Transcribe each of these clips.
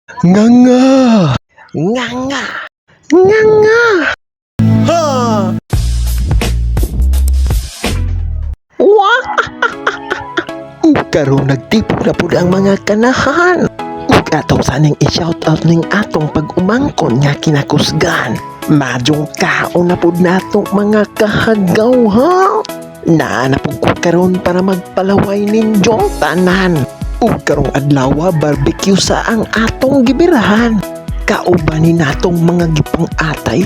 Nga nga! Nga nga! Nga nga! Ha! Wah! Karon nagtipog na pud ang mga kanahan. Ug atong saning i-shoutout ning atong pag-umangkon nga kinakusgan. Madyong kaon na pud natong mga kahagaw. Naanapog ko karon para magpalaway ninyong tanan. Ug karong adlaw barbecue sa ang atong gibirahan. Kauban ni natong mga gipang atay,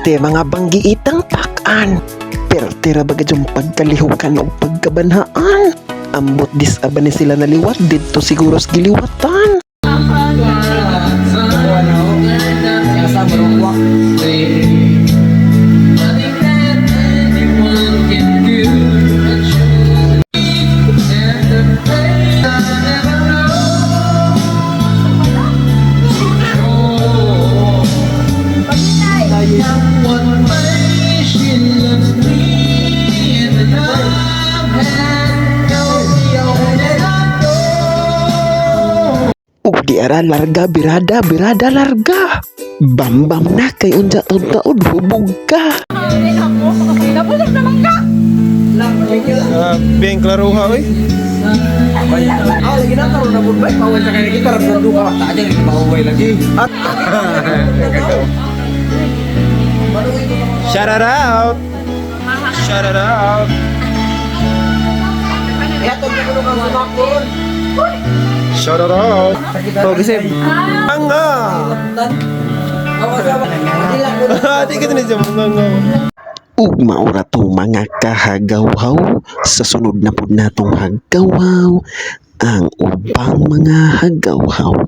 mga banggiitang pakan. Pertira baga yung pagkalihukan o pagkabanhaan. Ambot disaba ni sila naliwat dito siguro sa giliwatan. Ug di ara larga birada larga. Bambam na kay unja taon hubog ka. Nabusog naman ka! Beng klaruha oy. Lagi na karon na pud bay maway sa kay kita ra duka ta aja ni maway lagi. Shout it out. Shout it out. Ya to ko nang sumakon. Shout it out. Oh kasi Nga. Di kita ni nga. Ug maura to mga kahagaw-haw sa sunod na pud natong hagaw ang ubang mga hagaw-haw.